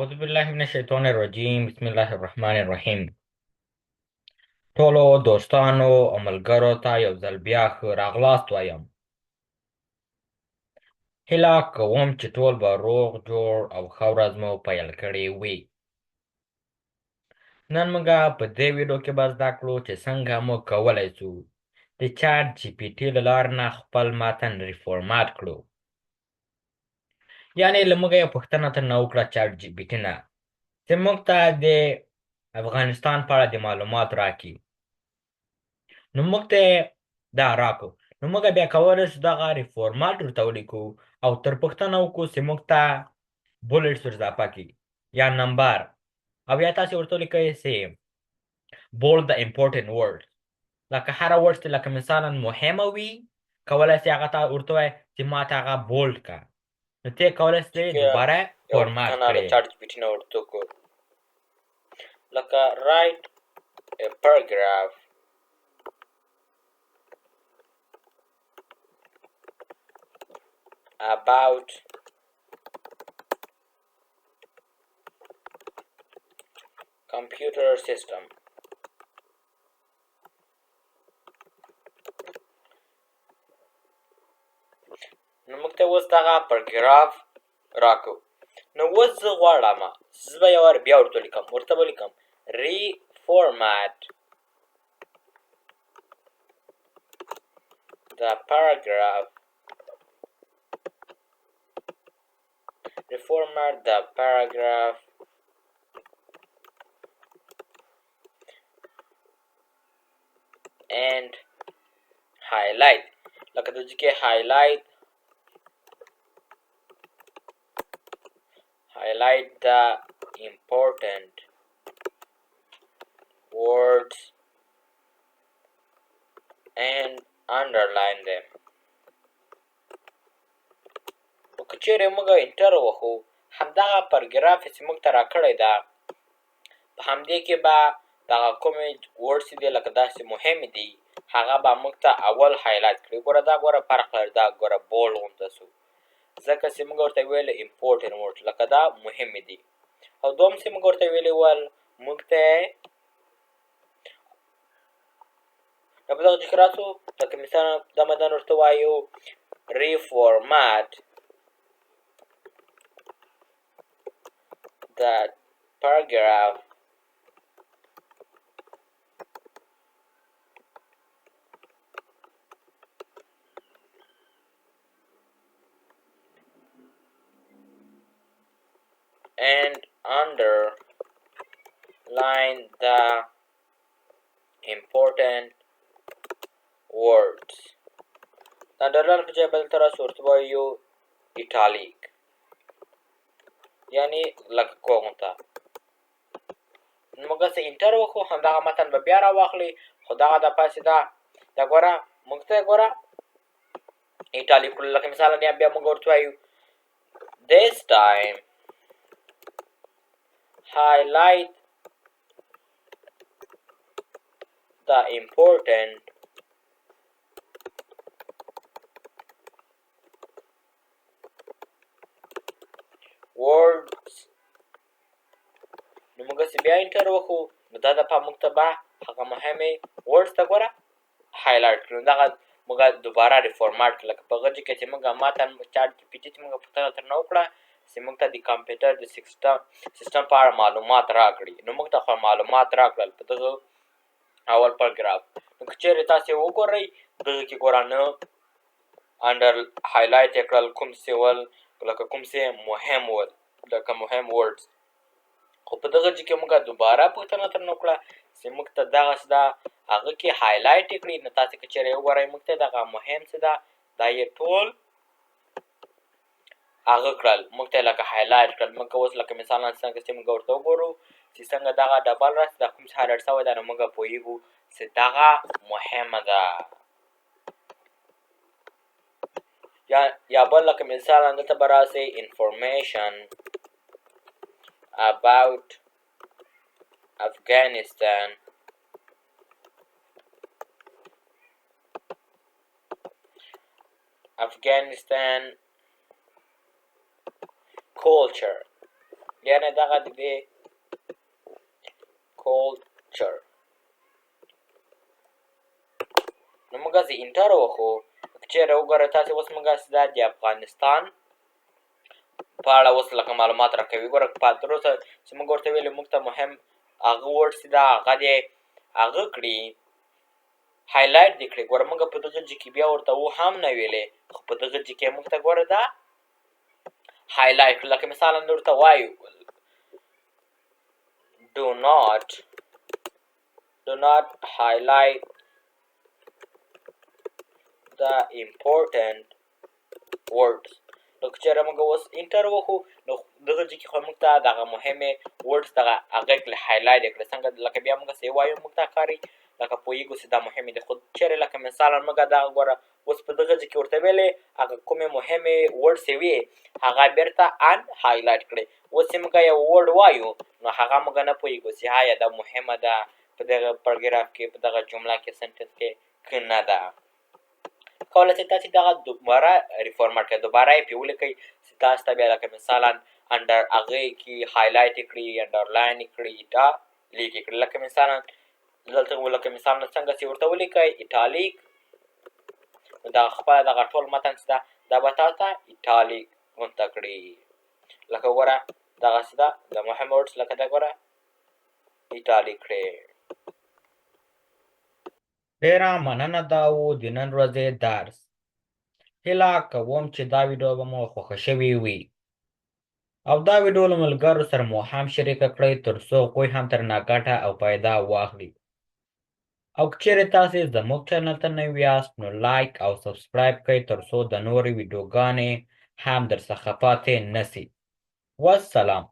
أعوذ بالله من الشیطان الرجیم بسم الله الرحمن الرحیم ټولو دوستانو او ملګرو ته یو ځل بیا ښه راغلاست وایم. هیله کوم چې ټول به روغ جوړ او ښه ورځ مو پیل کړې وي. نن موږ په دې ویډیو کې به زده کړو چې څنګه موږ کولی شو د چاټ جی پی ټي له لارې نه خپل متن ریفورمات کړو. یعنې له موږ یې پوښتنه ترنه وکړه چاټ جی پي ټي نه چې موږ ته د افغانستان په اړه د معلومات راکړي. نو موږ ته دا راکړو. نو موږ بیا کولی شو دغه ریفورمات ورته ولیکو او تر پوښتنه وکړو چې موږ ته بولډ ور اضافه کړي یا نمبر، او یا تاسې ورته ولیکئ چې بولډ د امپورټنټ ورډ، لکه هره ورډ چې لکه مثلا مهمه وي کولی شي هغه ته ورته ووایي چې ما ته هغه بولډ که. نو ته یې کولی شي دوباره فورمات کړې. چاټ جی پي ټي نه ورته وکړو لکه write a paragraph about computer system. نو موږ ته اوس دغه پاراګراف راکړو. نو اوس زه غواړم زه به یو وار بیا ورته ولیکم reformat the paragraph and highlight لکه دلته کې highlight the important words and underline them. او که چیرې موږ انټر وهو همدغه پاراګراف چې موږ ته راکړی ده په همدې کې به دغه کومې ورډس دي لکه داسې مهمې دي هغه به موږ ته اول هایلایټ کړي. ګوره دا ګوره فرق لري، دا ګوره بولډ غوندې شو ځکه چې موږ ورته ویلې امپورټنټ ورډ لکه دا مهمې دي. او دوم چې موږ ورته ویلې ول موږ ته په دغه کې راسو لکه مثلا دا مدن ورته وایو reformat the paragraph and underline the important words. دا underline په ځای بدل ته راسو ورته وایو ایتالیک، یعنی لکه کوغونته. نو موږ چې انټر وکړو همدغه متن به بیا راواخلي، خو دغه د پاسې دا ګوره موږ ته ګوره ایتالیک کړو. لکه مثلا بیا موږ ورته وایو this time highlight the important words. نو موږ چې بیا انټر وکړو نو دا دپا موږ ته به هغه مهمې ورډس ته ګوره هایلایټ کړو. دغه موږ دوباره ریفورمات کړو. لکه په غږ کې چې موږ متن چاټ جي پي ټي چې موږ پوښتنه ترنه وکړه چې موږ ته د کمپیوټر د سیسټم په اړه معلومات راکړي. نو موږ ته خو معلومات راکړل په دغه اول پاراګراف. نو که چیرې تاسې وګورئ دغه کې ګوره نه انډر هایلایټ یې کړل کوم څه ول لکه کوم څه مهم ول لکه مهم ورډس. خو په دغه کې موږ دوباره پوښتنه ترنه وکړه چې موږ ته دغسې ده هغه کې هایلایټ یې کړي. نو تاسې که چیرې وګورئ موږ ته دغه مهم څه ده دا یې ټول هغه کړل موږ ته لکه هایلایټ کړل. موږ اوس لکه مثلا څنګه چې موږ ورته وګورو چې څنګه دغه ډبل راسي دا کوم څه هایلایټ شوی ده نو موږ پوهېږو چې دغه مهمه ده. یا بل لکه مثلا دلته به راسئ information about Afghanistan culture یعنې دغه د دې کلچر. نو موږ چې انټر وکړو، که چېرې وګورئ تاسې اوس موږ دا د افغانستان په اړه اوس لکه معلومات راکوي. ګوره تر اوسه چې موږ ورته ویلي موږ ته مهم هغه ورډ چې ده هغه دې هغه کړي، هایلایټ دې کړي. ګوره موږ په دغه جي کې بیا ورته و هم نه ویلې، خو په دغه جي کې موږ ته ګوره دا هایلایټ کړي. لکه مثالا ورته وایو do not highlight the important words. نو که چېرې موږ اوس انټر وکړو نو دغه جي کې خو موږ ته دغه مهمې ورډس دغه هغه هایلایټ یې کړي. څنګه لکه بیا موږ څه وایو موږ ته ښکاري لکه پوهېږو چې دا مهمې دي. خو چېرې لکه مثالا موږ دغه ګوره اوس په دغه جي کې ورته ویلې هغه کومې مهمې ورډس یې وي هغه بېرته ان هایلایټ کړي. اوس چې موږ یو ورډ وایو نو هغه موږ نه پوهېږو چې آیا دا مهمه ده په دغه پاراګراف کې، په دغه جمله کې، سنټنس کې که نه ده. کولی شئ تاسې دغه دوباره ریفورمټ کړئ، دوباره یې پرې ولیکئ چې تاسو ته بیا لکه مثالا انډر هغې کې هایلایټ یې کړي، انډرلاین یې کړي، ایټالیک یې کړي. لکه مثالا دلته لکه مثالا څنګه چې ورته ولیکئ ایتالیک، نو دغه خپله دغه ټول متن چې ده دا به تاسو ته ایټالیک غونته کړي. لکه ګوره دغسې ده د مهم ورډس لکه دا ګوره ایټالیک کړې. ډېره مننه. دا و د نن ورځې درس. هیله کوم چې دا ویډیو به مو خوښه شوې وي او دا ویډیو له ملګرو سره مو هم شریکه کړئ تر څو هغوی هم ترنه ګټه او پیدا واخلي. او که چېرې تاسې زموږ چینل ته نوي یاست نو لایک او سبسکرایب کړئ تر څو د نورې ویډیوګانې هم درڅخه پاتې نه سي. والسلام.